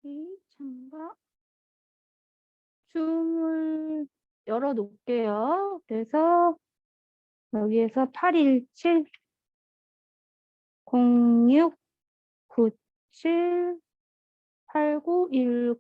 참가 줌을 열어 놓을게요. 그래서 여기에서 817 06 97 8910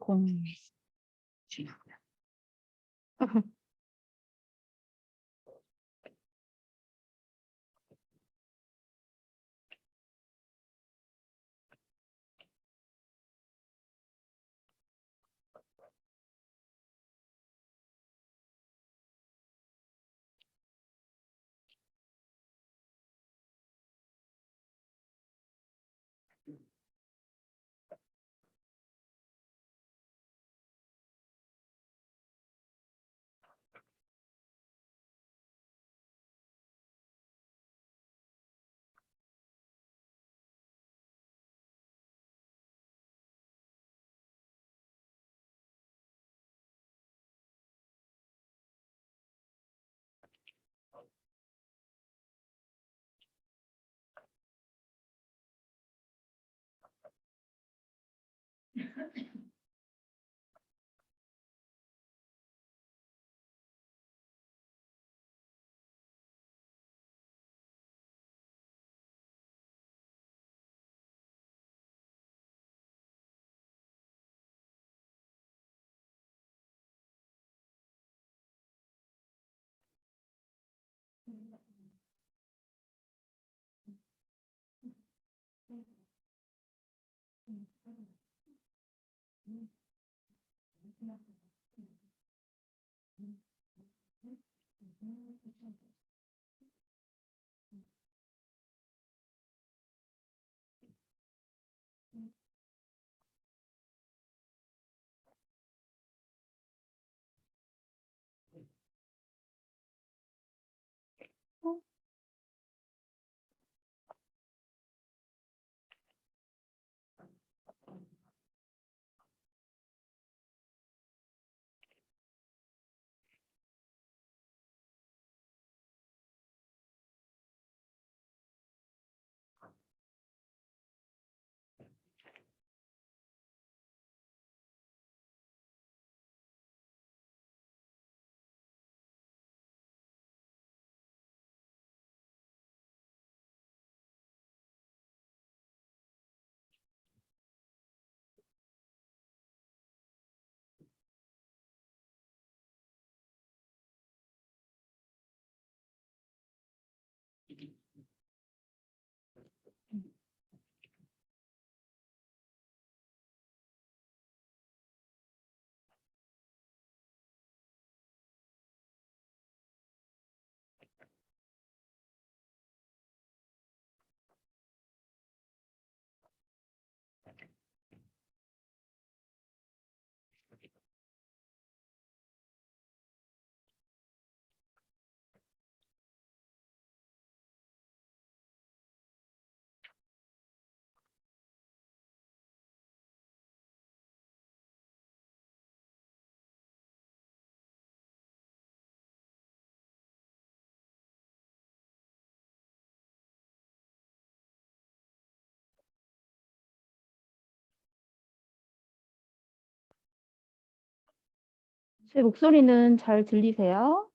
제 목소리는 잘 들리세요?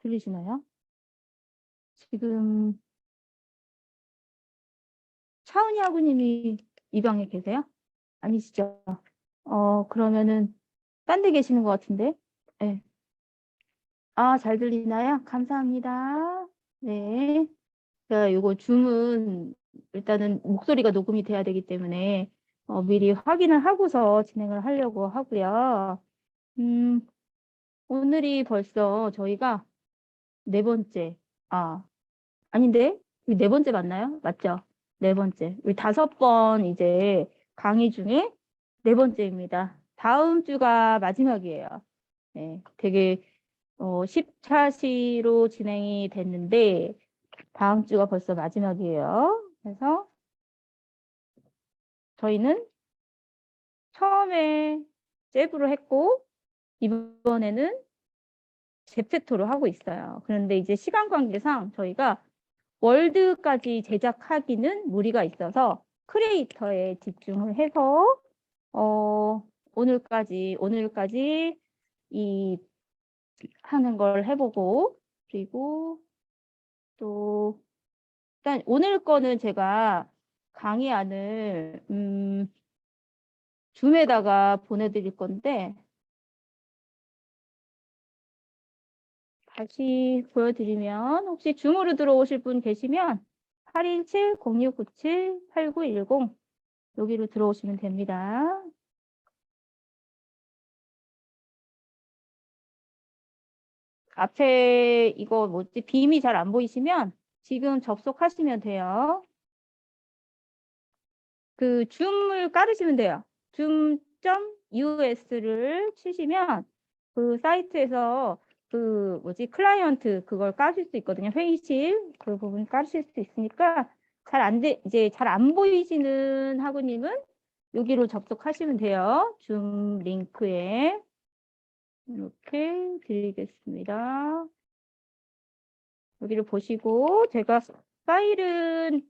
들리시나요? 지금 차은희 아구님이 이 방에 계세요? 아니시죠? 그러면은 딴 데 계시는 것 같은데? 네. 아, 잘 들리나요? 감사합니다. 네. 제가 요거 줌은 일단은 목소리가 녹음이 돼야 되기 때문에 미리 확인을 하고서 진행을 하려고 하고요. 음, 오늘이 벌써 저희가 네 번째, 아, 아닌데? 이네 번째 맞나요? 맞죠? 네 번째. 우리 다섯 번 이제 강의 중에 네 번째입니다. 다음 주가 마지막이에요. 네, 되게 10차시로 진행이 됐는데 다음 주가 벌써 마지막이에요. 그래서 저희는 처음에 잽으로 했고 이번에는 제페토로 하고 있어요. 그런데 이제 시간 관계상 저희가 월드까지 제작하기는 무리가 있어서 크리에이터에 집중을 해서 오늘까지 이 하는 걸 해보고, 그리고 또 일단 오늘 거는 제가 강의안을 줌에다가 보내드릴 건데 다시 보여드리면, 혹시 줌으로 들어오실 분 계시면 817-0697-8910 여기로 들어오시면 됩니다. 앞에 이거 뭐지? 빔이 잘 안 보이시면 지금 접속하시면 돼요. 그 줌을 깔으시면 돼요. 줌.us를 치시면 그 사이트에서 그 뭐지? 클라이언트 그걸 까실 수 있거든요. 회의실 그 부분 까실 수 있으니까 이제 잘 안 보이시는 학우님은 여기로 접속하시면 돼요. 줌 링크에 이렇게 드리겠습니다. 여기를 보시고 제가 파일은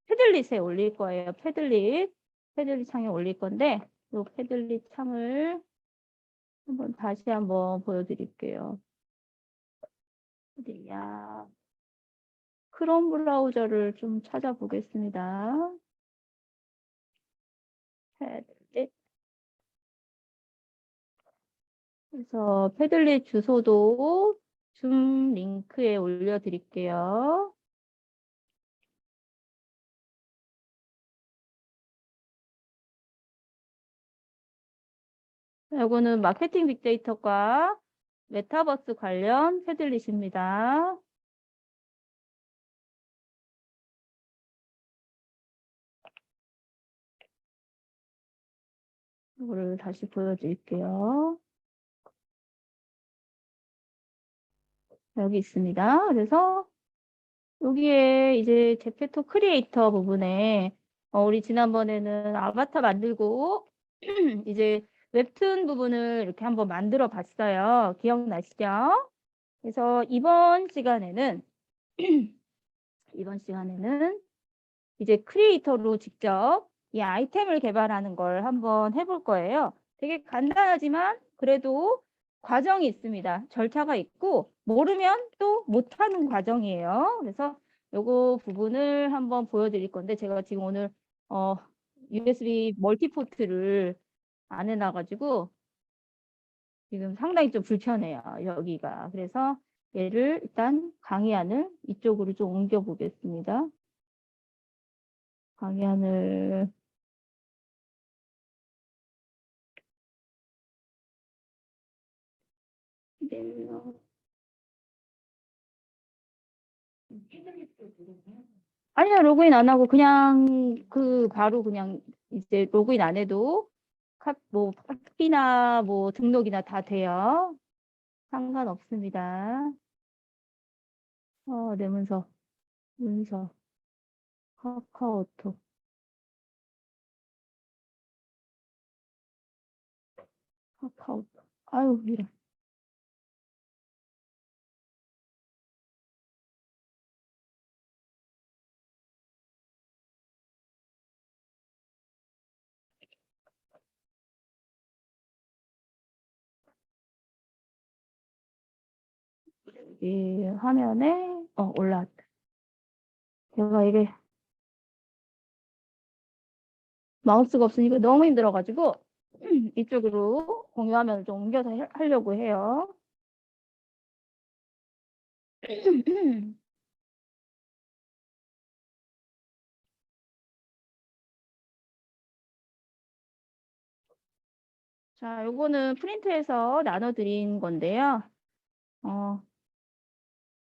패들릿에 올릴 거예요. 패들릿 창에 올릴 건데 이 패들릿 창을 다시 한번 보여드릴게요. 어디야? 크롬 브라우저를 좀 찾아보겠습니다. 패들릿. 그래서 패들릿 주소도 줌 링크에 올려드릴게요. 이거는 마케팅 빅데이터과 메타버스 관련 패들릿입니다. 이거를 다시 보여드릴게요. 여기 있습니다. 그래서 여기에 이제 제페토 크리에이터 부분에 우리 지난번에는 아바타 만들고 이제 웹툰 부분을 이렇게 한번 만들어 봤어요. 기억나시죠? 그래서 이번 시간에는 이제 크리에이터로 직접 이 아이템을 개발하는 걸 한번 해볼 거예요. 되게 간단하지만 그래도 과정이 있습니다. 절차가 있고 모르면 또 못하는 과정이에요. 그래서 요거 부분을 한번 보여드릴 건데 제가 지금 오늘 USB 멀티포트를 안 해놔가지고 지금 상당히 좀 불편해요. 여기가. 그래서 얘를 일단 강의안을 이쪽으로 좀 옮겨 보겠습니다. 강의안을 아니요, 로그인 안 하고 그냥 바로 그냥 이제 로그인 안 해도 뭐 카피나 뭐 등록이나 다 돼요. 상관없습니다. 내 문서 카카오톡 아유 이런. 이 화면에 올라왔다. 제가 이게 마우스가 없으니까 너무 힘들어가지고 이쪽으로 공유 화면을 좀 옮겨서 하려고 해요. 자, 요거는 프린트해서 나눠드린 건데요.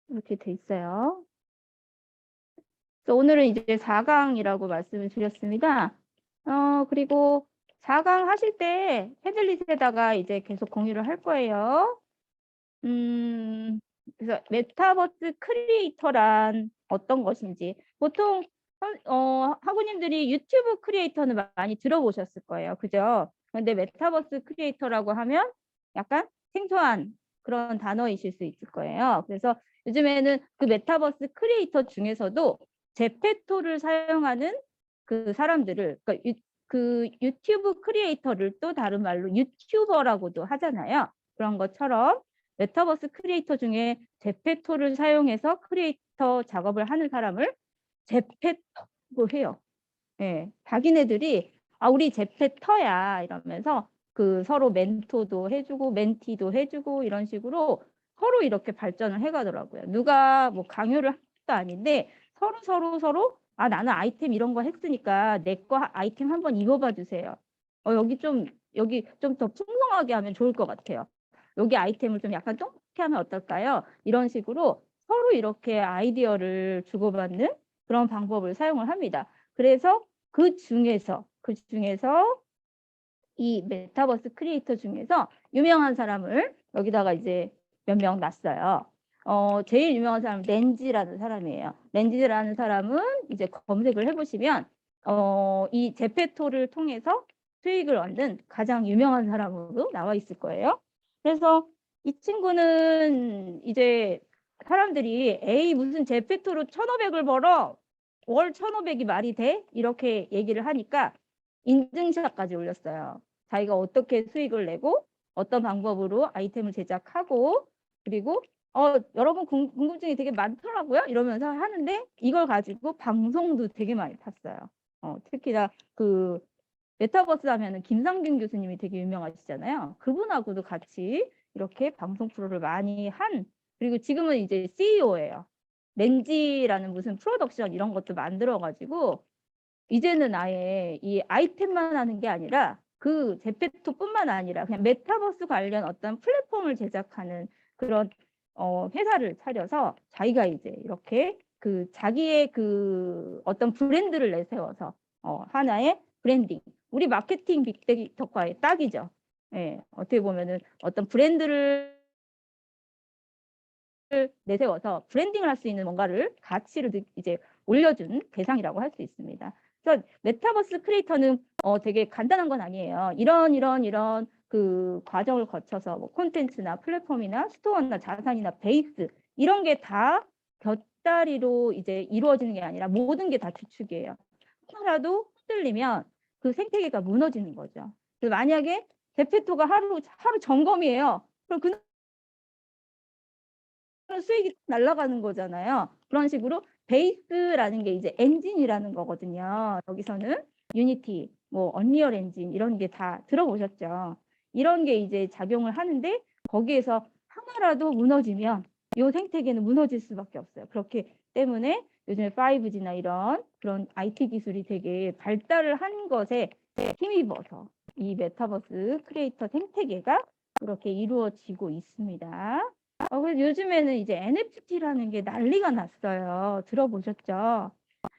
이렇게 돼 있어요. 그래서 오늘은 이제 4강이라고 말씀을 드렸습니다. 그리고 4강 하실 때 패들릿에다가 이제 계속 공유를 할 거예요. 그래서 메타버스 크리에이터란 어떤 것인지 보통 학우님들이 유튜브 크리에이터는 많이 들어보셨을 거예요. 그죠? 근데 메타버스 크리에이터라고 하면 약간 생소한 그런 단어이실 수 있을 거예요. 그래서 요즘에는 그 메타버스 크리에이터 중에서도 제페토를 사용하는 그 사람들을, 그러니까 그 유튜브 크리에이터를 또 다른 말로 유튜버라고도 하잖아요. 그런 것처럼 메타버스 크리에이터 중에 제페토를 사용해서 크리에이터 작업을 하는 사람을 제페터로 해요. 예, 자기네들이 우리 제페터야 이러면서 그 서로 멘토도 해주고 멘티도 해주고 이런 식으로 서로 이렇게 발전을 해가더라고요. 누가 뭐 강요를 한 것도 아닌데 서로 나는 아이템 이런 거 했으니까 내 거 아이템 한번 입어봐 주세요. 여기 좀 더 풍성하게 하면 좋을 것 같아요. 여기 아이템을 좀 약간 쫑게 하면 어떨까요? 이런 식으로 서로 이렇게 아이디어를 주고받는 그런 방법을 사용을 합니다. 그래서 그 중에서 이 메타버스 크리에이터 중에서 유명한 사람을 여기다가 이제 몇 명 놨어요. 제일 유명한 사람은 렌지라는 사람이에요. 렌지라는 사람은 이제 검색을 해보시면 이 제페토를 통해서 수익을 얻는 가장 유명한 사람으로 나와 있을 거예요. 그래서 이 친구는 이제 사람들이 에이 무슨 제페토로 1,500을 벌어 월 1,500이 말이 돼? 이렇게 얘기를 하니까 인증샷까지 올렸어요. 자기가 어떻게 수익을 내고 어떤 방법으로 아이템을 제작하고 그리고 여러분 궁금증이 되게 많더라고요. 이러면서 하는데 이걸 가지고 방송도 되게 많이 탔어요. 특히나 그 메타버스 하면은 김상균 교수님이 되게 유명하시잖아요. 그분하고도 같이 이렇게 방송 프로를 많이 한 그리고 지금은 이제 CEO예요. 렌지라는 무슨 프로덕션 이런 것도 만들어가지고 이제는 아예 이 아이템만 하는 게 아니라 그 제페토뿐만 아니라 그냥 메타버스 관련 어떤 플랫폼을 제작하는 그런 회사를 차려서 자기가 이제 이렇게 그 자기의 그 어떤 브랜드를 내세워서 하나의 브랜딩. 우리 마케팅 빅데이터과의 딱이죠. 예, 어떻게 보면은 어떤 브랜드를 내세워서 브랜딩을 할 수 있는 뭔가를 가치를 이제 올려준 대상이라고 할 수 있습니다. 그래서 메타버스 크리에이터는 되게 간단한 건 아니에요. 이런 그 과정을 거쳐서 뭐 콘텐츠나 플랫폼이나 스토어나 자산이나 베이스 이런 게 다 곁다리로 이제 이루어지는 게 아니라 모든 게 다 주축이에요. 하나라도 흔들리면 그 생태계가 무너지는 거죠. 그래서 만약에 제페토가 하루 점검이에요. 그럼 그 수익이 날아가는 거잖아요. 그런 식으로 베이스라는 게 이제 엔진이라는 거거든요. 여기서는 유니티, 뭐 언리얼 엔진 이런 게 다 들어보셨죠. 이런 게 이제 작용을 하는데 거기에서 하나라도 무너지면 이 생태계는 무너질 수밖에 없어요. 그렇기 때문에 요즘에 5G나 이런 그런 IT 기술이 되게 발달을 한 것에 힘입어서 이 메타버스 크리에이터 생태계가 그렇게 이루어지고 있습니다. 그래서 요즘에는 이제 NFT라는 게 난리가 났어요. 들어보셨죠?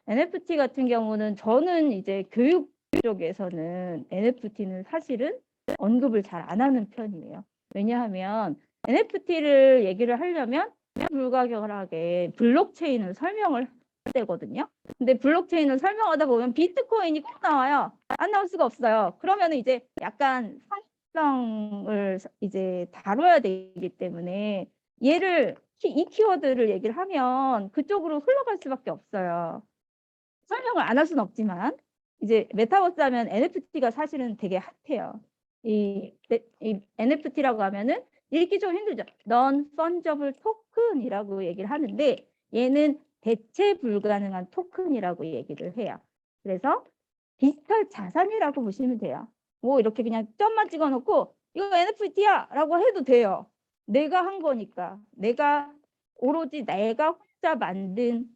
NFT 같은 경우는 저는 이제 교육 쪽에서는 NFT는 사실은 언급을 잘 안 하는 편이에요. 왜냐하면 NFT를 얘기를 하려면 불가결하게 블록체인을 설명을 해야 되거든요. 근데 블록체인을 설명하다 보면 비트코인이 꼭 나와요. 안 나올 수가 없어요. 그러면 이제 약간 상식성을 이제 다뤄야 되기 때문에 얘를 이 키워드를 얘기를 하면 그쪽으로 흘러갈 수밖에 없어요. 설명을 안 할 수는 없지만 이제 메타버스 하면 NFT가 사실은 되게 핫해요. 이 NFT라고 하면은 읽기 좀 힘들죠. Non-fungible token이라고 얘기를 하는데 얘는 대체 불가능한 토큰이라고 얘기를 해요. 그래서 디지털 자산이라고 보시면 돼요. 뭐 이렇게 그냥 점만 찍어놓고 이거 NFT야 라고 해도 돼요. 내가 한 거니까. 오로지 내가 혼자 만든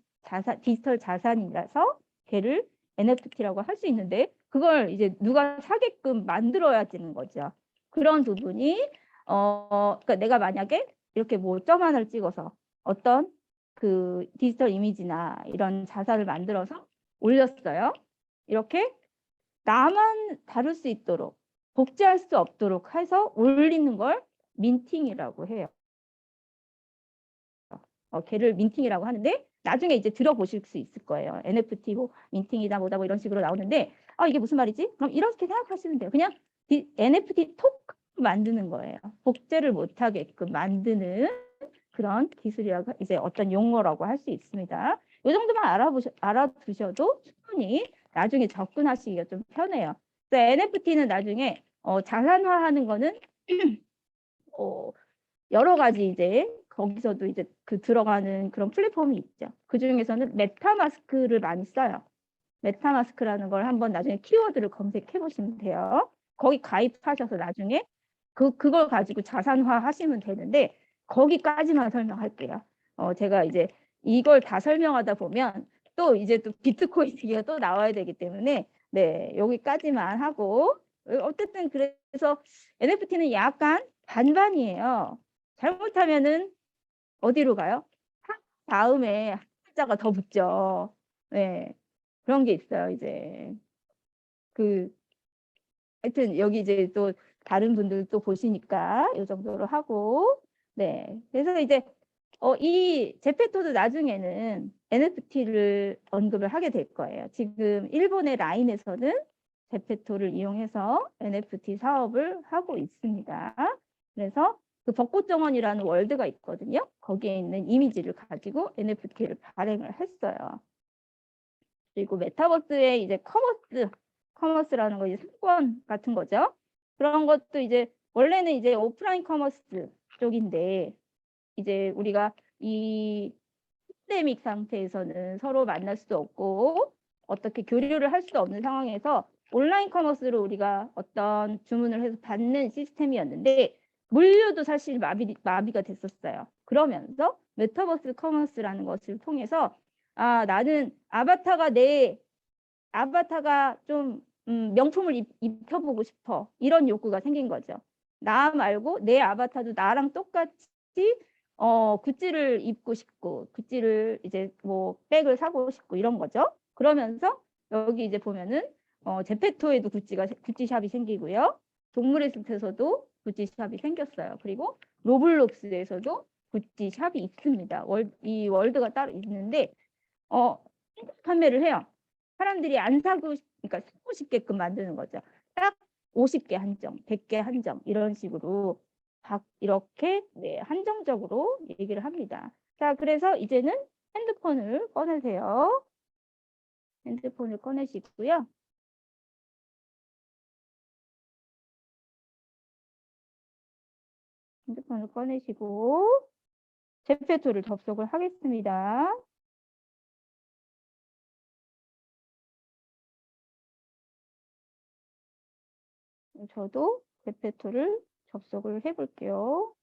디지털 자산이라서 걔를 NFT라고 할 수 있는데 그걸 이제 누가 사게끔 만들어야 되는 거죠. 그런 부분이 그러니까 내가 만약에 이렇게 뭐 점 하나를 찍어서 어떤 그 디지털 이미지나 이런 자산을 만들어서 올렸어요. 이렇게 나만 다룰 수 있도록 복제할 수 없도록 해서 올리는 걸 민팅이라고 해요. 걔를 민팅이라고 하는데 나중에 이제 들어보실 수 있을 거예요. NFT 뭐 민팅이다 뭐다 뭐 이런 식으로 나오는데 이게 무슨 말이지? 그럼 이렇게 생각하시면 돼요. 그냥 NFT 만드는 거예요. 복제를 못하게끔 만드는 그런 기술이라고 이제 어떤 용어라고 할 수 있습니다. 이 정도만 알아두셔도 충분히 나중에 접근하시기가 좀 편해요. NFT는 나중에 자산화하는 거는 여러 가지 이제 거기서도 이제 그 들어가는 그런 플랫폼이 있죠. 그 중에서는 메타마스크를 많이 써요. 메타마스크라는 걸 한번 나중에 키워드를 검색해 보시면 돼요. 거기 가입하셔서 나중에 그걸 가지고 자산화 하시면 되는데 거기까지만 설명할게요. 제가 이제 이걸 다 설명하다 보면 또 이제 또 비트코인 얘기가 또 나와야 되기 때문에 네, 여기까지만 하고 어쨌든 그래서 NFT는 약간 반반이에요. 잘못하면은 어디로 가요? 다음에 한자가 더 붙죠. 네. 그런 게 있어요. 이제 그 하여튼 여기 이제 또 다른 분들 또 보시니까 이 정도로 하고 네. 그래서 이제 이 제페토도 나중에는 NFT를 언급을 하게 될 거예요. 지금 일본의 라인에서는 제페토를 이용해서 NFT 사업을 하고 있습니다. 그래서 그 벚꽃정원이라는 월드가 있거든요. 거기에 있는 이미지를 가지고 NFT를 발행을 했어요. 그리고 메타버스의 이제 커머스라는 거 이제 상권 같은 거죠. 그런 것도 이제 원래는 이제 오프라인 커머스 쪽인데 이제 우리가 이 팬데믹 상태에서는 서로 만날 수도 없고 어떻게 교류를 할 수도 없는 상황에서 온라인 커머스로 우리가 어떤 주문을 해서 받는 시스템이었는데 물류도 사실 마비가 됐었어요. 그러면서 메타버스 커머스라는 것을 통해서 나는 아바타가 좀 명품을 입혀보고 싶어. 이런 욕구가 생긴 거죠. 나 말고 내 아바타도 나랑 똑같이 굿즈를 입고 싶고 굿즈를 이제 뭐 백을 사고 싶고 이런 거죠. 그러면서 여기 이제 보면은 제페토에도 구찌샵이 생기고요. 동물의 숲에서도 구찌샵이 생겼어요. 그리고 로블록스에서도 구찌샵이 있습니다. 이 월드가 따로 있는데 판매를 해요. 사람들이 안 사고 그러니까 사고 싶게끔 만드는 거죠. 딱 50개 한정, 100개 한정 이런 식으로 이렇게 네, 한정적으로 얘기를 합니다. 자, 그래서 이제는 핸드폰을 꺼내세요. 핸드폰을 꺼내시고요. 핸드폰을 꺼내시고 제페토를 접속을 하겠습니다. 저도 제페토를 접속을 해볼게요.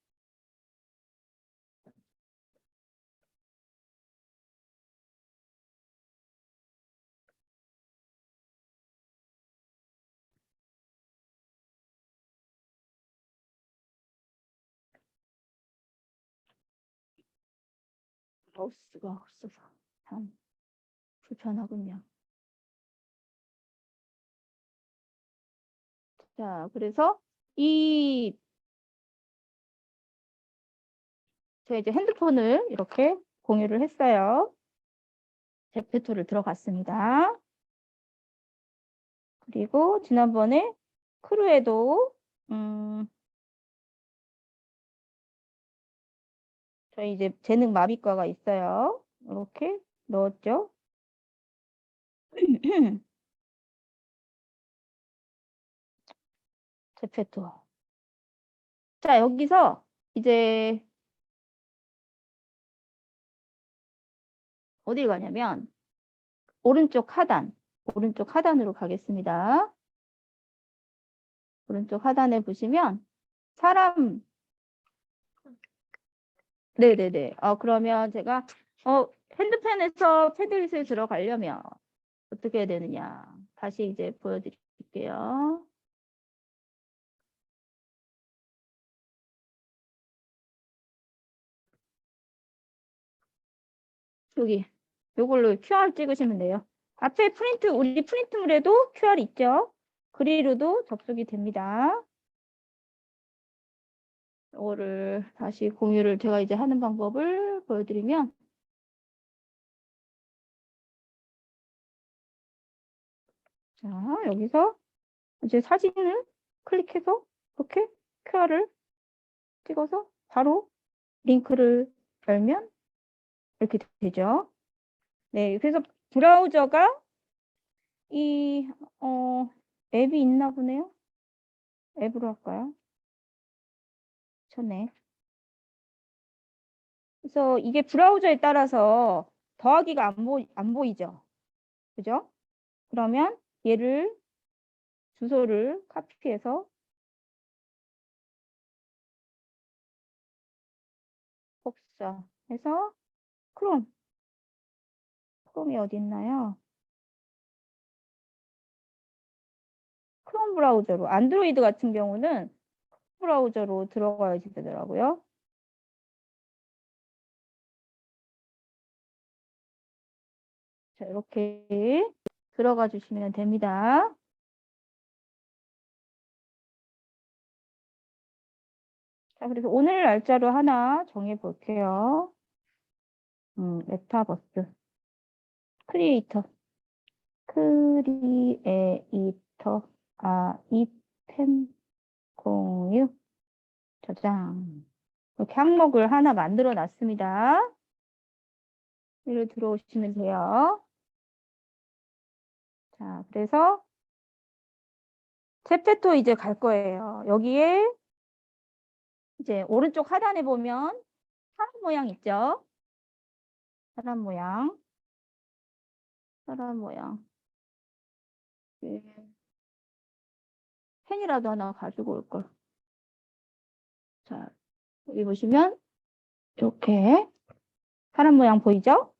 마우스가 없어서 참 불편하군요. 자, 그래서 제가 이제 핸드폰을 이렇게 공유를 했어요. 제페토를 들어갔습니다. 그리고 지난번에 크루에도 저희 이제 재능 마비과가 있어요. 이렇게 넣었죠. 제페토. 자, 여기서 이제 어디 가냐면 오른쪽 하단으로 가겠습니다. 오른쪽 하단에 보시면 사람 네네네. 그러면 제가 핸드폰에서 패드릿을 들어가려면 어떻게 해야 되느냐. 다시 이제 보여드릴게요. 여기 요걸로 QR 찍으시면 돼요. 앞에 우리 프린트물에도 QR 있죠? 그리로도 접속이 됩니다. 이거를 다시 공유를 제가 이제 하는 방법을 보여드리면 자, 여기서 이제 사진을 클릭해서 이렇게 QR을 찍어서 바로 링크를 열면 이렇게 되죠. 네, 그래서 브라우저가 이 앱이 있나 보네요. 앱으로 할까요? 좋네. 그래서 이게 브라우저에 따라서 더하기가 안 보이죠. 그죠? 그러면 얘를 주소를 카피해서 복사해서 크롬이 어디 있나요? 크롬 브라우저로 안드로이드 같은 경우는 브라우저로 들어가야지 되더라고요. 자, 이렇게 들어가 주시면 됩니다. 자, 그래서 오늘 날짜로 하나 정해 볼게요. 메타버스 크리에이터 아이템 공유 저장 이렇게 항목을 하나 만들어 놨습니다. 여기로 들어오시면 돼요. 자, 그래서 제페토 이제 갈 거예요. 여기에 이제 오른쪽 하단에 보면 사람 모양 있죠? 사람 모양. 네. 펜이라도 하나 가지고 올 걸. 자, 여기 보시면 이렇게 사람 모양 보이죠?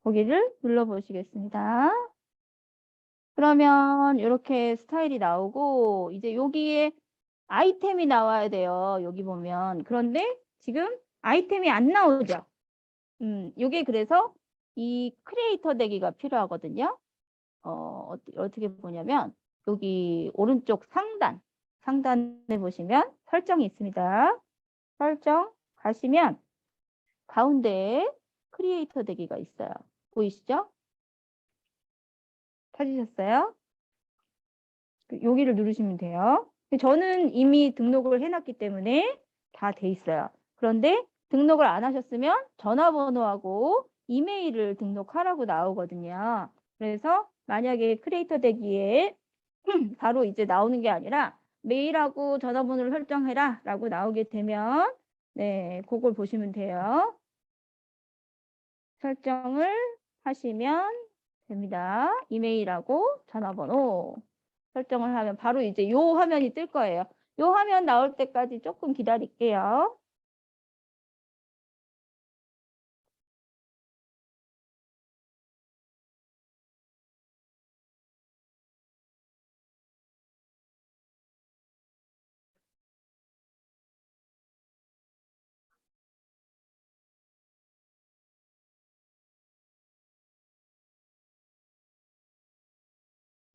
거기를 눌러보시겠습니다. 그러면 이렇게 스타일이 나오고 이제 여기에 아이템이 나와야 돼요. 여기 보면. 그런데 지금 아이템이 안 나오죠. 요게 그래서 이 크리에이터 되기가 필요하거든요. 어떻게 보냐면 여기 오른쪽 상단에 보시면 설정이 있습니다. 설정 가시면 가운데에 크리에이터 되기가 있어요. 보이시죠? 찾으셨어요? 여기를 누르시면 돼요. 저는 이미 등록을 해놨기 때문에 다 돼 있어요. 그런데 등록을 안 하셨으면 전화번호하고 이메일을 등록하라고 나오거든요. 그래서 만약에 크리에이터 되기에 바로 이제 나오는 게 아니라 메일하고 전화번호를 설정해라 라고 나오게 되면 네, 그걸 보시면 돼요. 설정을 하시면 됩니다. 이메일하고 전화번호 설정을 하면 바로 이제 요 화면이 뜰 거예요. 요 화면 나올 때까지 조금 기다릴게요.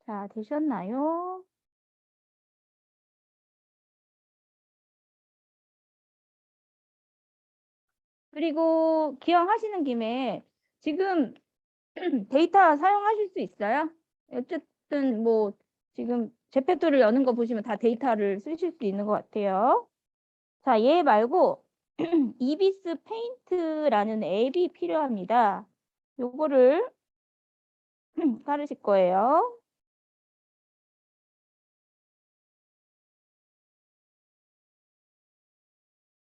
자, 되셨나요? 그리고 기왕하시는 김에 지금 데이터 사용하실 수 있어요? 어쨌든 뭐 지금 제페토를 여는 거 보시면 다 데이터를 쓰실 수 있는 것 같아요. 자, 얘 말고 이비스 페인트라는 앱이 필요합니다. 요거를 깔으실 거예요.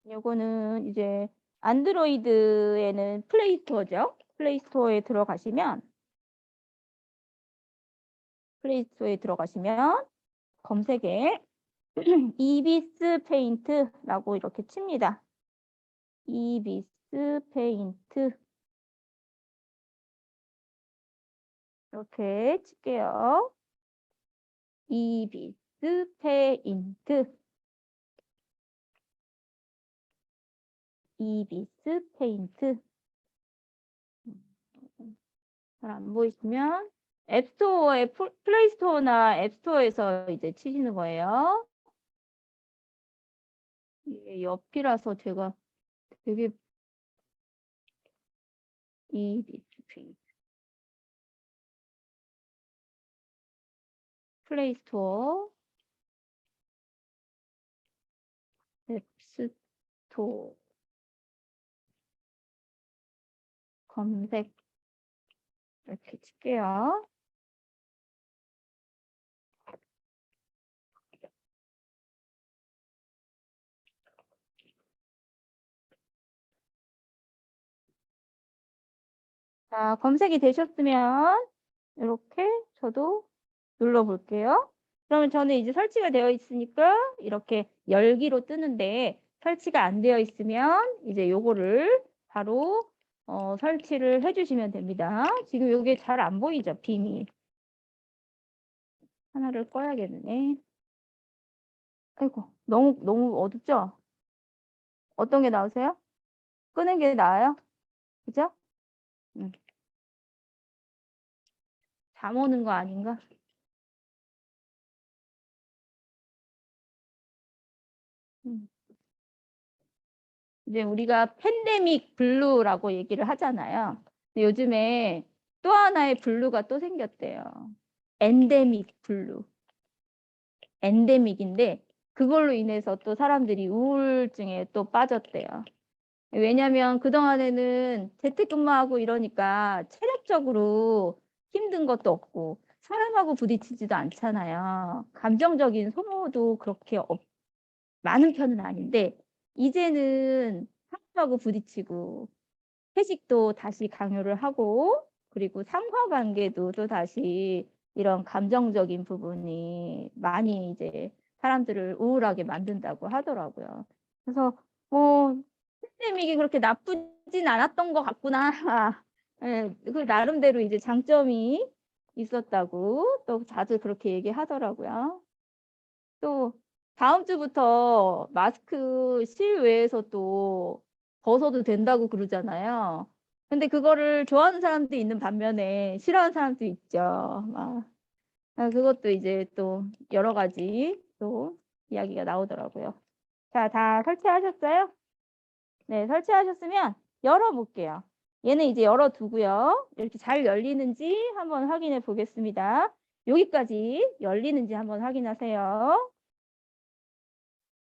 요거는 이제 안드로이드에는 플레이스토어죠. 플레이스토어에 들어가시면 검색에 이비스 페인트라고 이렇게 칩니다. 이비스 페인트 이렇게 칠게요. 이비스 페인트 잘 안 보이시면 앱스토어에 플레이스토어나 앱스토어에서 이제 치시는 거예요. 이게 옆이라서 제가 되게 이비스 플레이스토어 앱스토어 검색 이렇게 칠게요. 자, 검색이 되셨으면 이렇게 저도 눌러볼게요. 그러면 저는 이제 설치가 되어 있으니까 이렇게 열기로 뜨는데 설치가 안 되어 있으면 이제 요거를 바로 설치를 해주시면 됩니다. 지금 요게 잘 안 보이죠? 빔이. 하나를 꺼야겠네. 아이고, 너무 어둡죠? 어떤 게 나오세요? 끄는 게 나아요? 그죠? 음, 잠 오는 거 아닌가? 음. 이제 우리가 팬데믹 블루라고 얘기를 하잖아요. 근데 요즘에 또 하나의 블루가 또 생겼대요. 엔데믹 블루. 엔데믹인데 그걸로 인해서 또 사람들이 우울증에 또 빠졌대요. 왜냐면 그동안에는 재택근무하고 이러니까 체력적으로 힘든 것도 없고 사람하고 부딪히지도 않잖아요. 감정적인 소모도 그렇게 많은 편은 아닌데 이제는 사람하고 부딪히고 회식도 다시 강요를 하고 그리고 상호관계도 또 다시 이런 감정적인 부분이 많이 이제 사람들을 우울하게 만든다고 하더라고요. 그래서 팬데믹이 그렇게 나쁘진 않았던 것 같구나. 예, 그 나름대로 이제 장점이 있었다고 또 자주 그렇게 얘기하더라고요. 또 다음 주부터 마스크 실외에서 또 벗어도 된다고 그러잖아요. 근데 그거를 좋아하는 사람도 있는 반면에 싫어하는 사람도 있죠. 그것도 이제 또 여러 가지 또 이야기가 나오더라고요. 자, 다 설치하셨어요? 네, 설치하셨으면 열어볼게요. 얘는 이제 열어두고요. 이렇게 잘 열리는지 한번 확인해 보겠습니다. 여기까지 열리는지 한번 확인하세요.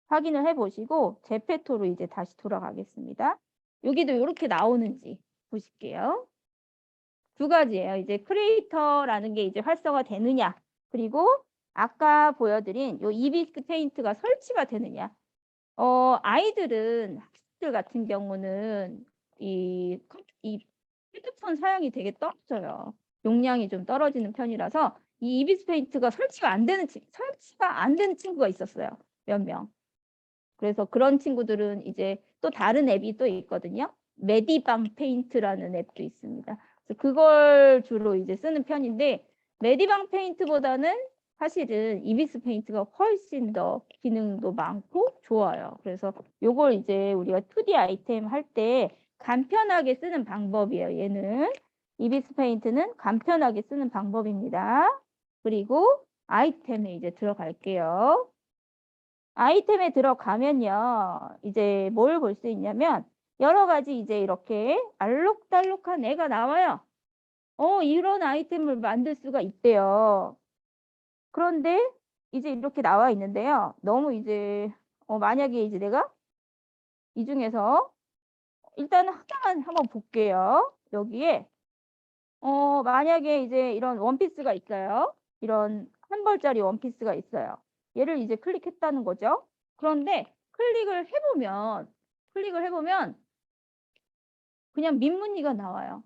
확인을 해보시고 제페토로 이제 다시 돌아가겠습니다. 여기도 이렇게 나오는지 보실게요. 두 가지예요. 이제 크리에이터라는 게 이제 활성화 되느냐, 그리고 아까 보여드린 요 이비스 페인트가 설치가 되느냐. 아이들은 학생들 같은 경우는 이 핸드폰 사용이 되게 떨어져요. 용량이 좀 떨어지는 편이라서 이 이비스 페인트가 설치가 안 되는 친구가 있었어요. 몇 명. 그래서 그런 친구들은 이제 또 다른 앱이 또 있거든요. 메디방 페인트라는 앱도 있습니다. 그래서 그걸 주로 이제 쓰는 편인데 메디방 페인트보다는 사실은 이비스 페인트가 훨씬 더 기능도 많고 좋아요. 그래서 요걸 이제 우리가 2D 아이템 할 때 간편하게 쓰는 방법이에요. 얘는 이비스 페인트는 간편하게 쓰는 방법입니다. 그리고 아이템에 이제 들어갈게요. 아이템에 들어가면요. 이제 뭘 볼 수 있냐면 여러 가지 이제 이렇게 알록달록한 애가 나와요. 이런 아이템을 만들 수가 있대요. 그런데 이제 이렇게 나와 있는데요. 너무 이제 만약에 이제 내가 이 중에서 일단 하나만 한번 볼게요. 여기에 만약에 이제 이런 원피스가 있어요. 이런 한 벌짜리 원피스가 있어요. 얘를 이제 클릭했다는 거죠. 그런데 클릭을 해보면 그냥 민무늬가 나와요.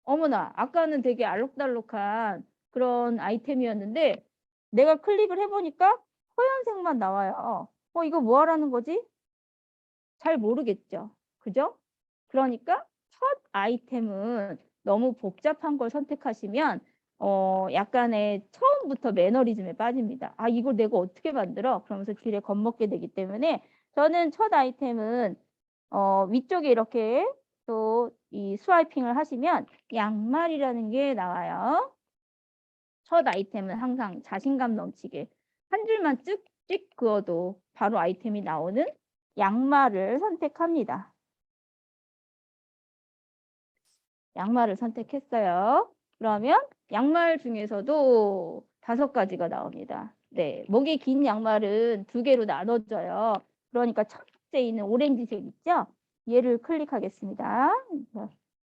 어머나, 아까는 되게 알록달록한 그런 아이템이었는데 내가 클릭을 해보니까 하얀색만 나와요. 이거 뭐 하라는 거지? 잘 모르겠죠. 그죠? 그러니까 첫 아이템은 너무 복잡한 걸 선택하시면 약간의 처음부터 매너리즘에 빠집니다. 아, 이걸 내가 어떻게 만들어? 그러면서 뒤에 겁먹게 되기 때문에 저는 첫 아이템은 위쪽에 이렇게 또 이 스와이핑을 하시면 양말이라는 게 나와요. 첫 아이템은 항상 자신감 넘치게 한 줄만 쭉쭉 그어도 바로 아이템이 나오는 양말을 선택합니다. 양말을 선택했어요. 그러면 양말 중에서도 5가지가 나옵니다. 네, 목이 긴 양말은 2개로 나눠져요. 그러니까 첫 번째 있는 오렌지색 있죠? 얘를 클릭하겠습니다.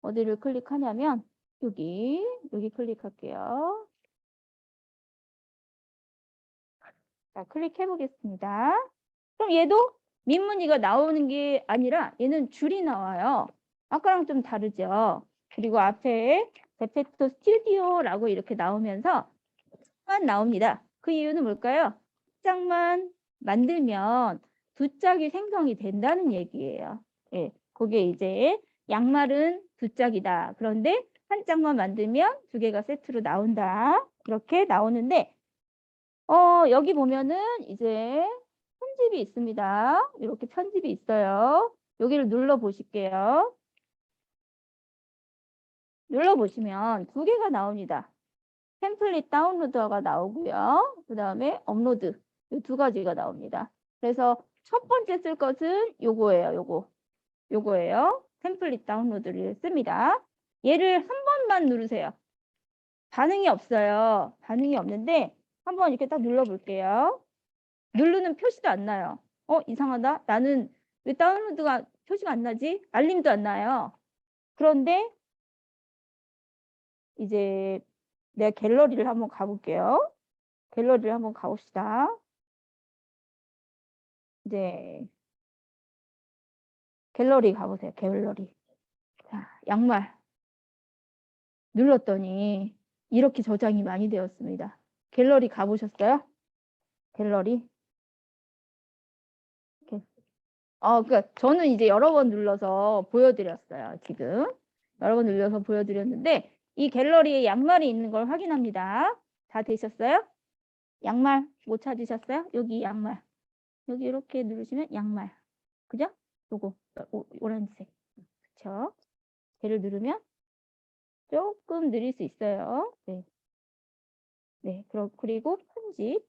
어디를 클릭하냐면 여기 클릭할게요. 자, 클릭해 보겠습니다. 그럼 얘도 민문이가 나오는 게 아니라 얘는 줄이 나와요. 아까랑 좀 다르죠? 그리고 앞에 데페토 스튜디오라고 이렇게 나오면서 만 나옵니다. 그 이유는 뭘까요? 짝만 만들면 두 짝이 생성이 된다는 얘기예요. 예, 그게 이제 양말은 두 짝이다. 그런데 한 짝만 만들면 두 개가 세트로 나온다. 이렇게 나오는데 여기 보면은 이제 편집이 있습니다. 이렇게 편집이 있어요. 여기를 눌러 보실게요. 눌러 보시면 두 개가 나옵니다. 템플릿 다운로드가 나오고요. 그 다음에 업로드 이 두 가지가 나옵니다. 그래서 첫 번째 쓸 것은 요거예요. 요거예요. 템플릿 다운로드를 씁니다. 얘를 한 번만 누르세요. 반응이 없어요. 반응이 없는데 한번 이렇게 딱 눌러 볼게요. 누르는 표시도 안 나요. 이상하다. 나는 왜 다운로드가 표시가 안 나지? 알림도 안 나요. 그런데 이제 내가 갤러리를 한번 가볼게요. 갤러리를 한번 가봅시다. 이제 갤러리 가보세요. 갤러리. 자, 양말 눌렀더니 이렇게 저장이 많이 되었습니다. 갤러리 가보셨어요? 갤러리. 그러니까 저는 이제 여러 번 눌러서 보여드렸어요. 지금 여러 번 눌러서 보여드렸는데 이 갤러리에 양말이 있는 걸 확인합니다. 다 되셨어요? 양말 못 찾으셨어요? 여기 양말. 여기 이렇게 누르시면 양말. 그죠? 요거 오렌지색. 그쵸? 걔를 누르면 조금 느릴 수 있어요. 네. 네. 그리고 편집,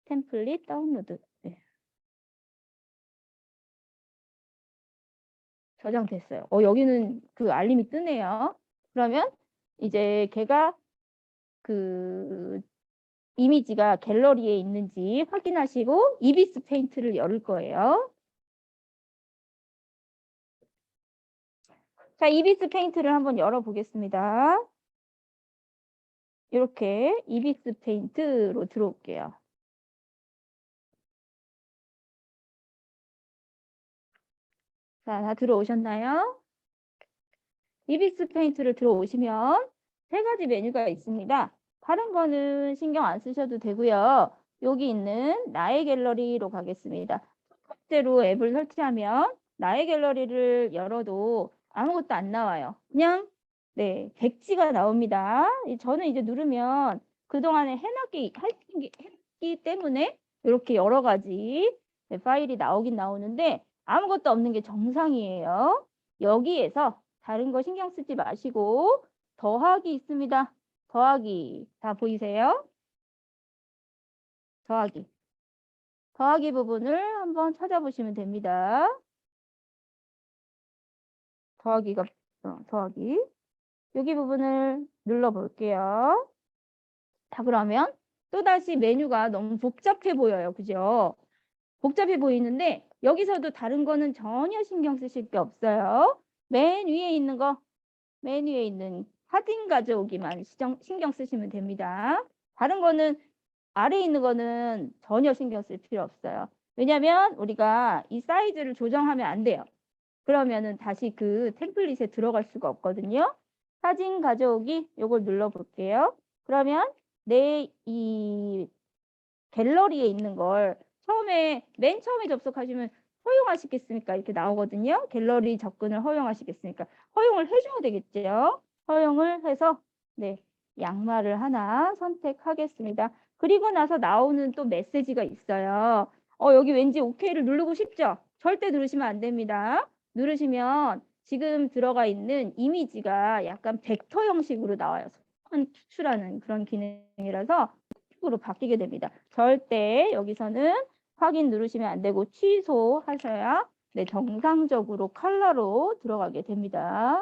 템플릿 다운로드. 네. 저장됐어요. 여기는 그 알림이 뜨네요. 그러면 이제 걔가 그 이미지가 갤러리에 있는지 확인하시고 이비스 페인트를 열을 거예요. 자, 이비스 페인트를 한번 열어보겠습니다. 이렇게 이비스 페인트로 들어올게요. 자, 다 들어오셨나요? 이비스 페인트를 들어오시면 세 가지 메뉴가 있습니다. 다른 거는 신경 안 쓰셔도 되고요. 여기 있는 나의 갤러리로 가겠습니다. 첫 번째로 앱을 설치하면 나의 갤러리를 열어도 아무것도 안 나와요. 그냥 네, 백지가 나옵니다. 저는 이제 누르면 그동안에 했기 때문에 이렇게 여러 가지 파일이 나오긴 나오는데 아무것도 없는 게 정상이에요. 여기에서 다른 거 신경 쓰지 마시고 더하기 있습니다. 더하기 다 보이세요? 더하기 부분을 한번 찾아보시면 됩니다. 더하기 여기 부분을 눌러 볼게요. 자, 그러면 또다시 메뉴가 너무 복잡해 보여요. 그죠? 복잡해 보이는데 여기서도 다른 거는 전혀 신경 쓰실 게 없어요. 맨 위에 있는 사진 가져오기만 신경 쓰시면 됩니다. 다른 거는 아래에 있는 거는 전혀 신경 쓸 필요 없어요. 왜냐하면 우리가 이 사이즈를 조정하면 안 돼요. 그러면은 다시 그 템플릿에 들어갈 수가 없거든요. 사진 가져오기 요걸 눌러 볼게요. 그러면 내 이 갤러리에 있는 걸 맨 처음에 접속하시면 허용하시겠습니까? 이렇게 나오거든요. 갤러리 접근을 허용하시겠습니까? 허용을 해줘야 되겠죠. 허용을 해서 네, 양말을 하나 선택하겠습니다. 그리고 나서 나오는 또 메시지가 있어요. 여기 왠지 OK를 누르고 싶죠? 절대 누르시면 안 됩니다. 누르시면 지금 들어가 있는 이미지가 약간 벡터 형식으로 나와요. 선만 추출하는 그런 기능이라서 식으로 바뀌게 됩니다. 절대 여기서는 확인 누르시면 안 되고 취소하셔야 네, 정상적으로 컬러로 들어가게 됩니다.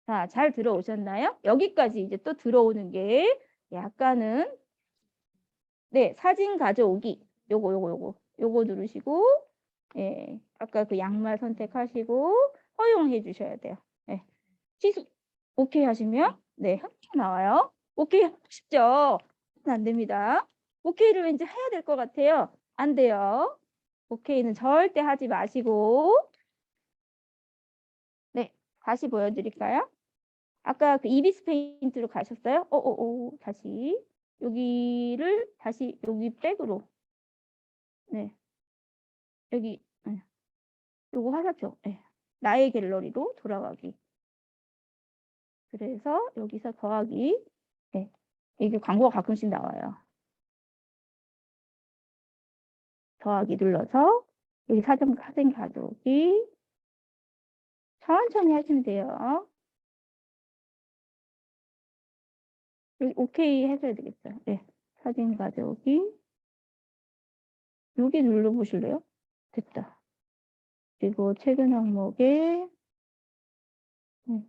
자, 잘 들어오셨나요? 여기까지 이제 또 들어오는 게 약간은 네, 사진 가져오기. 요거 누르시고, 예, 아까 그 양말 선택하시고 허용해 주셔야 돼요. 예. 취소 오케이 하시면 네, 함께 나와요. 오케이 하고 싶죠? 안 됩니다. 오케이를 왠지 해야 될 것 같아요. 안 돼요. 오케이는 절대 하지 마시고. 네, 다시 보여드릴까요? 아까 그 이비스 페인트로 가셨어요? 다시 여기를 다시 여기 백으로. 네, 여기 네. 요거 하셨죠? 네. 나의 갤러리로 돌아가기. 그래서 여기서 더하기. 네. 이게 광고가 가끔씩 나와요. 더하기 눌러서 여기 사진 가져오기. 천천히 하시면 돼요. 여기 오케이 해줘야 되겠어요. 네. 사진 가져오기. 여기 눌러보실래요? 됐다. 그리고 최근 항목에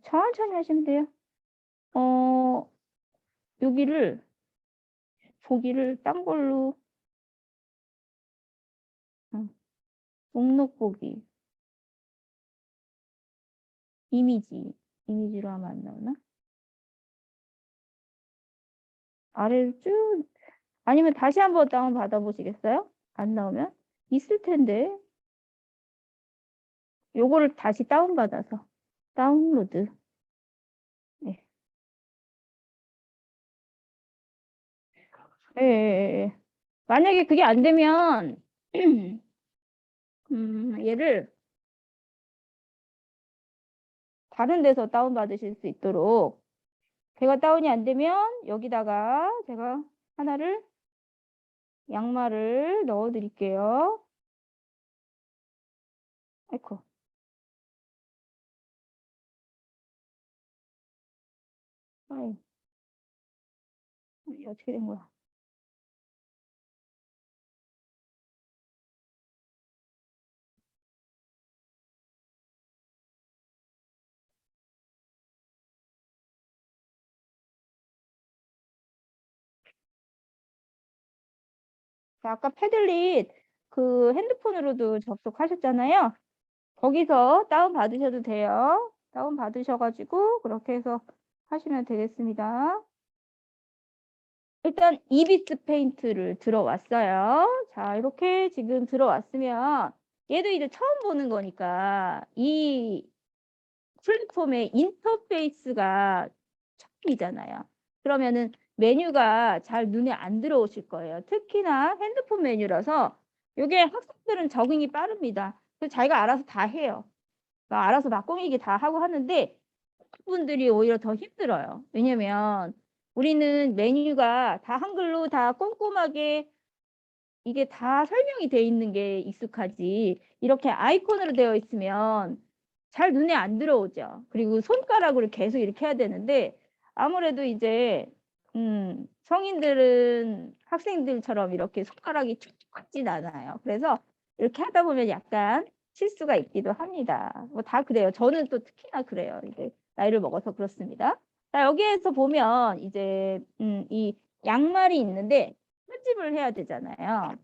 천천히 하시면 돼요. 여기를 보기를 딴 걸로 목록 보기 이미지로 하면 안 나오나? 아래로 쭉 아니면 다시 한번 다운 받아보시겠어요? 안 나오면 있을 텐데 요거를 다시 다운 받아서 다운로드. 네. 예, 예, 예. 만약에 그게 안 되면 얘를 다른 데서 다운 받으실 수 있도록 제가 다운이 안 되면 여기다가 제가 하나를 양말을 넣어 드릴게요. 아이고. 아이. 이게 어떻게 된 거야? 자, 아까 패들릿 그 핸드폰으로도 접속하셨잖아요. 거기서 다운 받으셔도 돼요. 다운 받으셔가지고 그렇게 해서 하시면 되겠습니다. 일단 이비스 페인트를 들어왔어요. 자, 이렇게 지금 들어왔으면 얘도 이제 처음 보는 거니까 이 플랫폼의 인터페이스가 처음이잖아요. 그러면은 메뉴가 잘 눈에 안 들어오실 거예요. 특히나 핸드폰 메뉴라서 이게 학생들은 적응이 빠릅니다. 그래서 자기가 알아서 다 해요. 알아서 막 꾸미기 다 하고 하는데 분들이 오히려 더 힘들어요. 왜냐면 우리는 메뉴가 다 한글로 다 꼼꼼하게 이게 다 설명이 돼 있는 게 익숙하지. 이렇게 아이콘으로 되어 있으면 잘 눈에 안 들어오죠. 그리고 손가락으로 계속 이렇게 해야 되는데 아무래도 이제 성인들은 학생들처럼 이렇게 손가락이 촉촉 같진 않아요. 그래서 이렇게 하다 보면 약간 실수가 있기도 합니다. 뭐 다 그래요. 저는 또 특히나 그래요. 이제 나이를 먹어서 그렇습니다. 자, 여기에서 보면 이제 이 양말이 있는데 편집을 해야 되잖아요.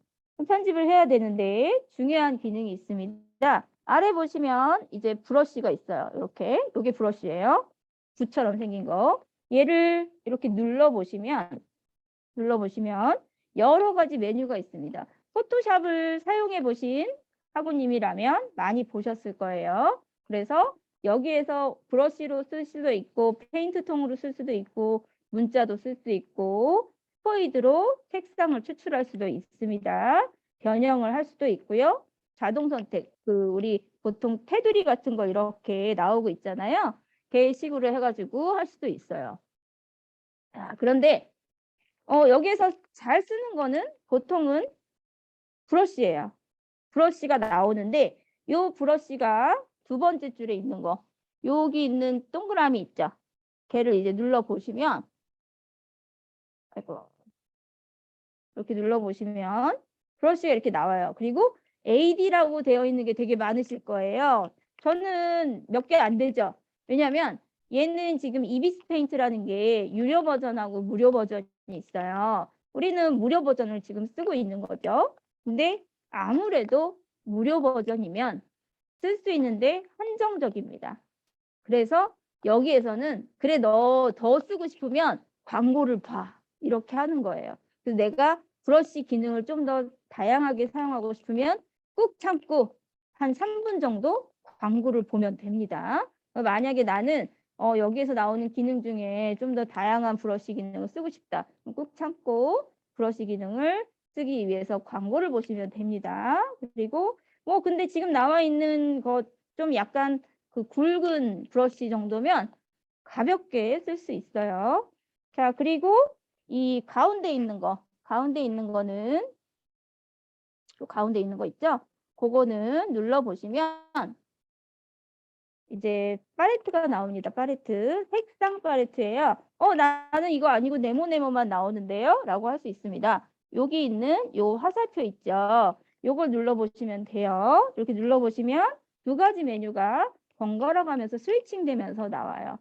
편집을 해야 되는데 중요한 기능이 있습니다. 아래 보시면 이제 브러쉬가 있어요. 이렇게 이게 브러쉬예요. 붓처럼 생긴 거. 얘를 이렇게 눌러보시면 여러 가지 메뉴가 있습니다. 포토샵을 사용해 보신 학우님이라면 많이 보셨을 거예요. 그래서 여기에서 브러쉬로 쓸 수도 있고 페인트 통으로 쓸 수도 있고 문자도 쓸 수 있고 스포이드로 색상을 추출할 수도 있습니다. 변형을 할 수도 있고요. 자동 선택, 우리 보통 테두리 같은 거 이렇게 나오고 있잖아요. 게시식으로 해가지고 할 수도 있어요. 자, 그런데 여기에서 잘 쓰는 거는 보통은 브러쉬예요. 브러쉬가 나오는데 이 브러쉬가 두 번째 줄에 있는 거 여기 있는 동그라미 있죠. 걔를 이제 눌러보시면 아이고, 이렇게 눌러보시면 브러쉬가 이렇게 나와요. 그리고 AD라고 되어 있는 게 되게 많으실 거예요. 저는 몇 개 안 되죠. 왜냐하면 얘는 지금 이비스 페인트라는 게 유료 버전하고 무료 버전이 있어요. 우리는 무료 버전을 지금 쓰고 있는 거죠. 근데 아무래도 무료 버전이면 쓸 수 있는데 한정적입니다. 그래서 여기에서는 그래 너 더 쓰고 싶으면 광고를 봐. 이렇게 하는 거예요. 그래서 내가 브러쉬 기능을 좀 더 다양하게 사용하고 싶으면 꾹 참고 한 3분 정도 광고를 보면 됩니다. 만약에 나는 여기에서 나오는 기능 중에 좀 더 다양한 브러쉬 기능을 쓰고 싶다. 꾹 참고 브러쉬 기능을 쓰기 위해서 광고를 보시면 됩니다. 그리고 근데 지금 나와 있는 것 좀 약간 그 굵은 브러쉬 정도면 가볍게 쓸 수 있어요. 자, 그리고 이 가운데 있는 거는 또 가운데 있는 거 있죠? 그거는 눌러보시면 이제 팔레트가 나옵니다. 팔레트, 색상 팔레트예요. 나는 이거 아니고 네모네모만 나오는데요? 라고 할 수 있습니다. 여기 있는 요 화살표 있죠? 요걸 눌러보시면 돼요. 이렇게 눌러보시면 두 가지 메뉴가 번갈아 가면서 스위칭 되면서 나와요.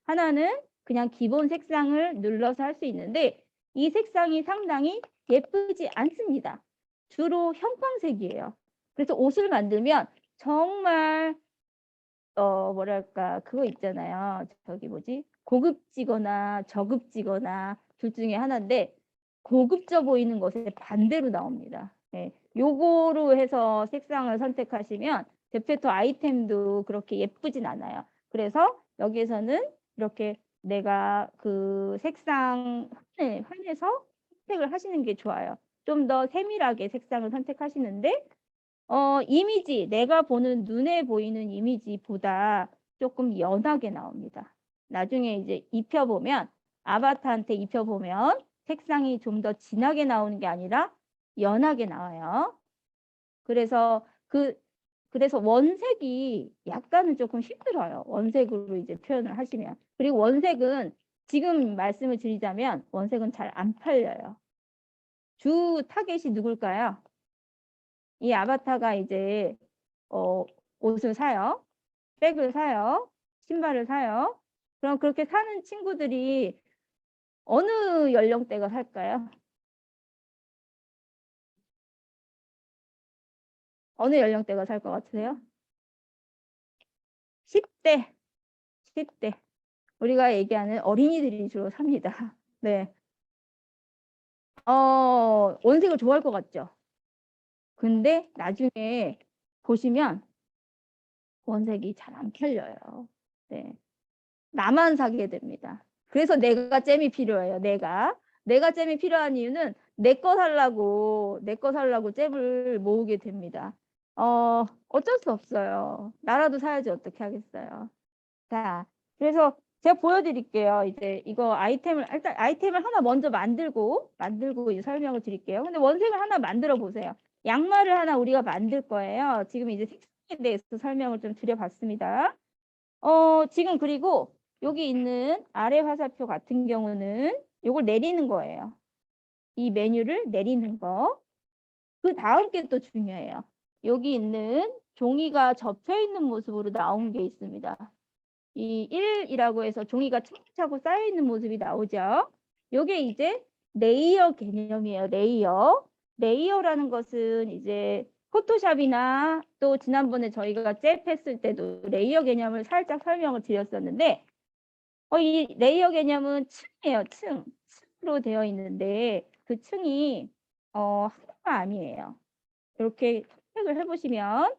하나는 그냥 기본 색상을 눌러서 할 수 있는데 이 색상이 상당히 예쁘지 않습니다. 주로 형광색이에요. 그래서 옷을 만들면 정말 뭐랄까 그거 있잖아요. 저기 뭐지? 고급지거나 저급지거나 둘 중에 하나인데 고급져 보이는 것에 반대로 나옵니다. 네. 요거로 해서 색상을 선택하시면 데페토 아이템도 그렇게 예쁘진 않아요. 그래서 여기에서는 이렇게 내가 그 색상 환해서 선택을 하시는 게 좋아요. 좀 더 세밀하게 색상을 선택하시는데 이미지, 내가 보는 눈에 보이는 이미지보다 조금 연하게 나옵니다. 나중에 이제 입혀보면, 아바타한테 입혀보면 색상이 좀 더 진하게 나오는 게 아니라 연하게 나와요. 그래서 그래서 원색이 약간은 조금 힘들어요. 원색으로 이제 표현을 하시면. 그리고 원색은 지금 말씀을 드리자면 원색은 잘 안 팔려요. 주 타겟이 누굴까요? 이 아바타가 이제 옷을 사요. 백을 사요. 신발을 사요. 그럼 그렇게 사는 친구들이 어느 연령대가 살까요? 어느 연령대가 살 것 같으세요? 10대. 10대. 우리가 얘기하는 어린이들이 주로 삽니다. 네. 원색을 좋아할 것 같죠? 근데 나중에 보시면 원색이 잘 안 팔려요. 네. 나만 사게 됩니다. 그래서 내가 잼이 필요해요. 내가 잼이 필요한 이유는 내 거 살라고 잼을 모으게 됩니다. 어쩔 수 없어요. 나라도 사야지 어떻게 하겠어요. 자, 그래서 제가 보여드릴게요. 이제 이거 일단 아이템을 하나 먼저 만들고 이제 설명을 드릴게요. 근데 원색을 하나 만들어 보세요. 양말을 하나 우리가 만들 거예요. 지금 이제 색상에 대해서 설명을 좀 드려봤습니다. 지금 그리고 여기 있는 아래 화살표 같은 경우는 이걸 내리는 거예요. 이 메뉴를 내리는 거. 그 다음 게 또 중요해요. 여기 있는 종이가 접혀 있는 모습으로 나온 게 있습니다. 이 1이라고 해서 종이가 차곡차곡 쌓여 있는 모습이 나오죠. 이게 이제 레이어 개념이에요. 레이어라는 것은 이제 포토샵이나 또 지난번에 저희가 잽 했을 때도 레이어 개념을 살짝 설명을 드렸었는데 이 레이어 개념은 층이에요. 층으로 되어 있는데 그 층이 하나가 아니에요. 이렇게 선택을 해보시면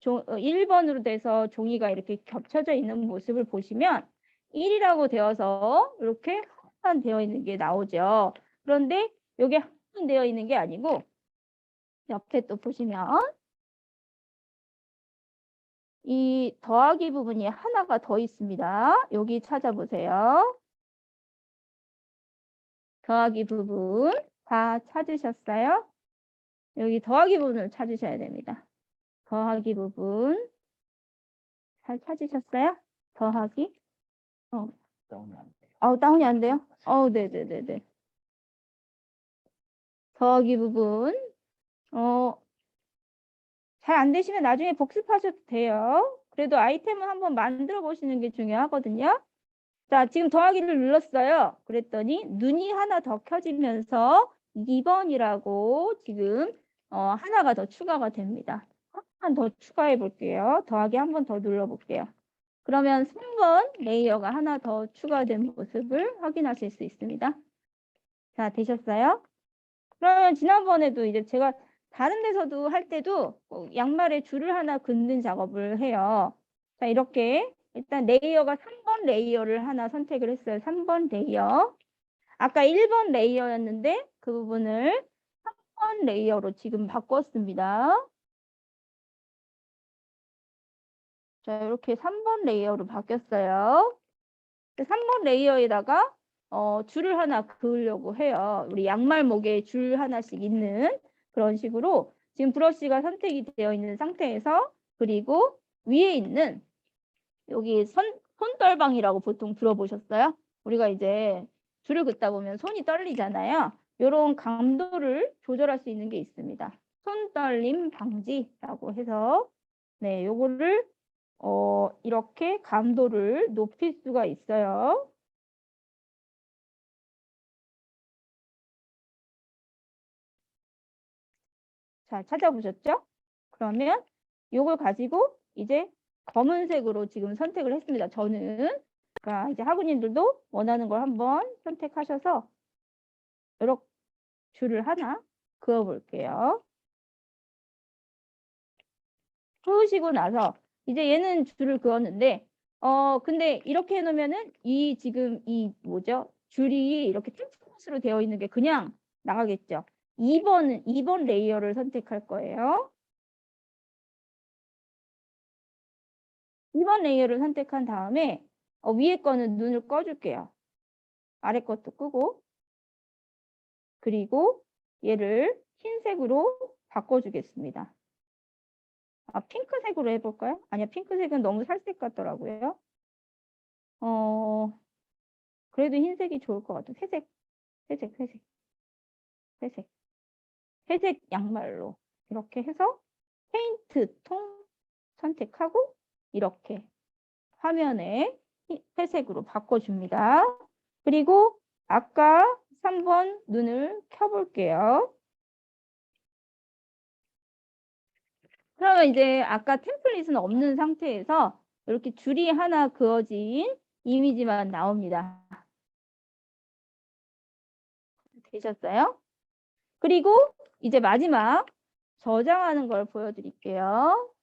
1번으로 돼서 종이가 이렇게 겹쳐져 있는 모습을 보시면 1이라고 되어서 이렇게 하나만 되어 있는 게 나오죠. 그런데 이게 하나만 되어 있는 게 아니고 옆에 또 보시면 이 더하기 부분이 하나가 더 있습니다. 여기 찾아보세요. 더하기 부분 다 찾으셨어요? 여기 더하기 부분을 찾으셔야 됩니다. 더하기 부분 잘 찾으셨어요? 더하기? 다운이 안 돼요? 네네네네. 더하기 부분 잘 안 되시면 나중에 복습하셔도 돼요. 그래도 아이템을 한번 만들어 보시는 게 중요하거든요. 자, 지금 더하기를 눌렀어요. 그랬더니 눈이 하나 더 켜지면서 2번이라고 지금 하나가 더 추가가 됩니다. 한 더 추가해 볼게요. 더하기 한 번 더 눌러 볼게요. 그러면 3번 레이어가 하나 더 추가된 모습을 확인하실 수 있습니다. 자, 되셨어요? 그러면 지난번에도 이제 제가 다른 데서도 할 때도 양말에 줄을 하나 긋는 작업을 해요. 자, 이렇게 일단 레이어가 3번 레이어를 하나 선택을 했어요. 3번 레이어. 아까 1번 레이어였는데 그 부분을 3번 레이어로 지금 바꿨습니다. 자, 이렇게 3번 레이어로 바뀌었어요. 3번 레이어에다가 줄을 하나 그으려고 해요. 우리 양말목에 줄 하나씩 있는 그런 식으로 지금 브러쉬가 선택이 되어 있는 상태에서 그리고 위에 있는 여기 손떨방이라고 보통 들어보셨어요? 우리가 이제 줄을 긋다 보면 손이 떨리잖아요. 이런 강도를 조절할 수 있는 게 있습니다. 손떨림 방지라고 해서 네, 요거를 이렇게 감도를 높일 수가 있어요. 자, 찾아보셨죠? 그러면 요걸 가지고 이제 검은색으로 지금 선택을 했습니다. 저는. 그러니까 이제 학우님들도 원하는 걸 한번 선택하셔서 이렇게 줄을 하나 그어 볼게요. 그으시고 나서 이제 얘는 줄을 그었는데 근데 이렇게 해놓으면은 이 지금 이 뭐죠? 줄이 이렇게 템플릿으로 되어 있는 게 그냥 나가겠죠. 2번 레이어를 선택할 거예요. 2번 레이어를 선택한 다음에 위에 거는 눈을 꺼줄게요. 아래 것도 끄고 그리고 얘를 흰색으로 바꿔주겠습니다. 핑크색으로 해볼까요? 아니야, 핑크색은 너무 살색 같더라고요. 그래도 흰색이 좋을 것 같아요. 회색 양말로 이렇게 해서 페인트 통 선택하고 이렇게 화면에 회색으로 바꿔줍니다. 그리고 아까 3번 눈을 켜볼게요. 그러면 이제 아까 템플릿은 없는 상태에서 이렇게 줄이 하나 그어진 이미지만 나옵니다. 되셨어요? 그리고 이제 마지막 저장하는 걸 보여드릴게요.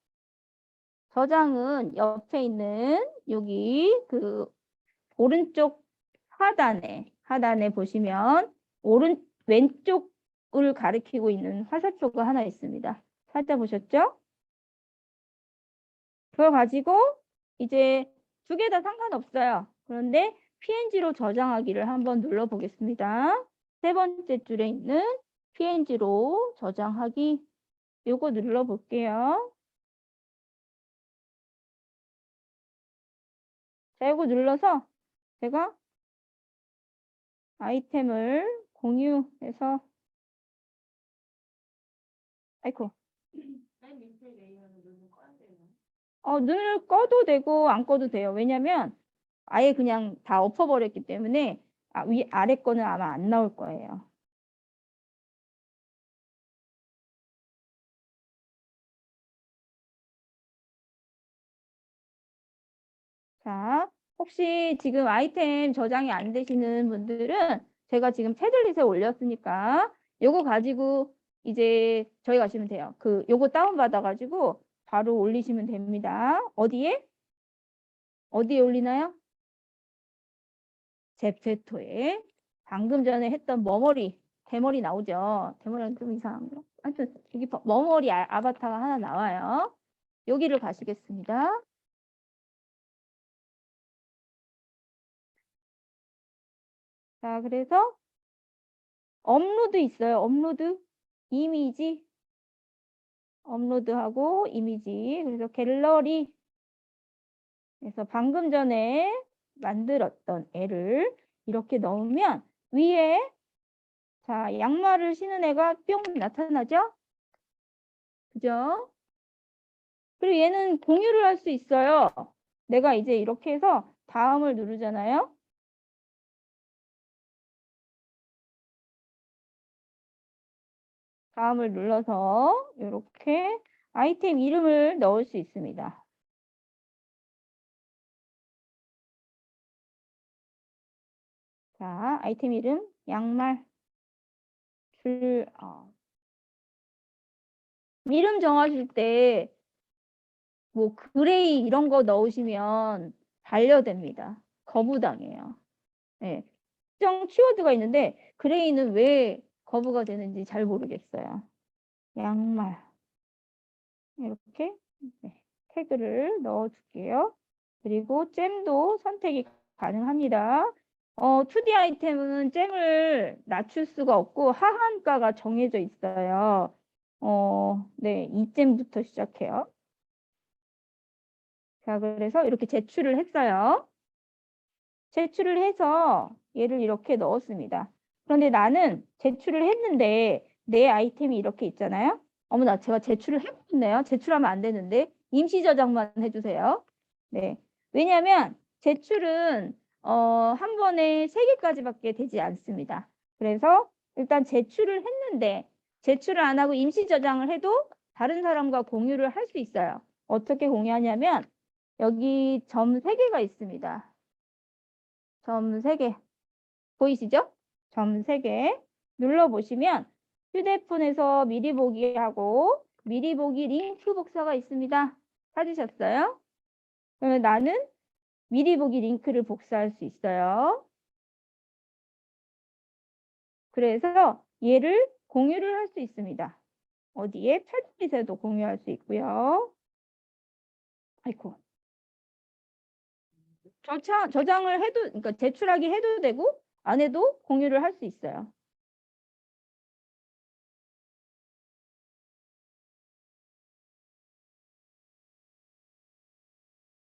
저장은 옆에 있는 여기 그 오른쪽 하단에 보시면 왼쪽을 가리키고 있는 화살표가 하나 있습니다. 찾아보셨죠? 그걸 가지고 이제 두 개 다 상관없어요. 그런데 PNG로 저장하기를 한번 눌러보겠습니다. 세 번째 줄에 있는 PNG로 저장하기 요거 눌러볼게요. 자, 요거 눌러서 제가 아이템을 공유해서 아이고 눈을 꺼도 되고 안 꺼도 돼요. 왜냐면 아예 그냥 다 엎어버렸기 때문에 아래 거는 아마 안 나올 거예요. 자, 혹시 지금 아이템 저장이 안 되시는 분들은 제가 지금 패들릿에 올렸으니까 요거 가지고 이제 저희 가시면 돼요. 요거 다운받아가지고 바로 올리시면 됩니다. 어디에 올리나요? 제페토에 방금 전에 했던 대머리 나오죠. 대머리는 좀 이상한 거. 하여튼 여기 머머리 아바타가 하나 나와요. 여기를 가시겠습니다. 자, 그래서 업로드 있어요. 이미지 업로드하고 이미지. 그래서 갤러리 그래서 방금 전에 만들었던 애를 이렇게 넣으면 위에 자, 양말을 신은 애가 뿅 나타나죠? 그죠? 그리고 얘는 공유를 할 수 있어요. 내가 이제 이렇게 해서 다음을 누르잖아요. 다음을 눌러서 이렇게 아이템 이름을 넣을 수 있습니다. 자, 아이템 이름 양말 이름 정하실 때 뭐 그레이 이런 거 넣으시면 반려됩니다. 거부당해요. 네. 특정 키워드가 있는데 그레이는 왜 거부가 되는지 잘 모르겠어요. 양말 이렇게 네, 태그를 넣어줄게요. 그리고 잼도 선택이 가능합니다. 2D 아이템은 잼을 낮출 수가 없고 하한가가 정해져 있어요. 네, 2잼부터 시작해요. 자, 그래서 이렇게 제출을 했어요. 제출을 해서 얘를 이렇게 넣었습니다. 그런데 나는 제출을 했는데 내 아이템이 이렇게 있잖아요. 어머나, 제가 제출을 해버렸네요. 제출하면 안 되는데 임시 저장만 해주세요. 네, 왜냐하면 제출은 한 번에 3개까지밖에 되지 않습니다. 그래서 일단 제출을 했는데 제출을 안 하고 임시 저장을 해도 다른 사람과 공유를 할 수 있어요. 어떻게 공유하냐면 여기 점 3개가 있습니다. 점 3개 보이시죠? 점 3개 눌러보시면 휴대폰에서 미리 보기 하고 미리 보기 링크 복사가 있습니다. 찾으셨어요? 그러면 나는 미리 보기 링크를 복사할 수 있어요. 그래서 얘를 공유를 할 수 있습니다. 어디에? 팔릿에도 공유할 수 있고요. 아이고. 저장을 해도, 그러니까 제출하기 해도 되고 안 해도 공유를 할 수 있어요.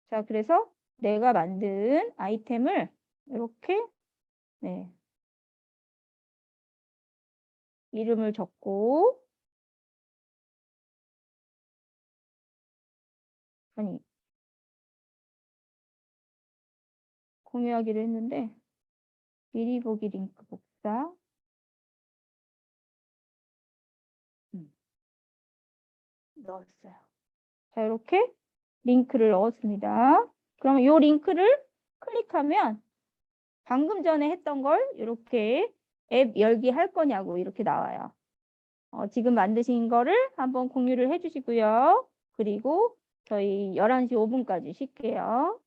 자, 그래서 내가 만든 아이템을 이렇게 네, 이름을 적고 아니 공유하기로 했는데 미리 보기 링크 복사 넣었어요. 자, 이렇게 링크를 넣었습니다. 그러면 이 링크를 클릭하면 방금 전에 했던 걸 이렇게 앱 열기 할 거냐고 이렇게 나와요. 지금 만드신 거를 한번 공유를 해주시고요. 그리고 저희 11시 5분까지 쉴게요.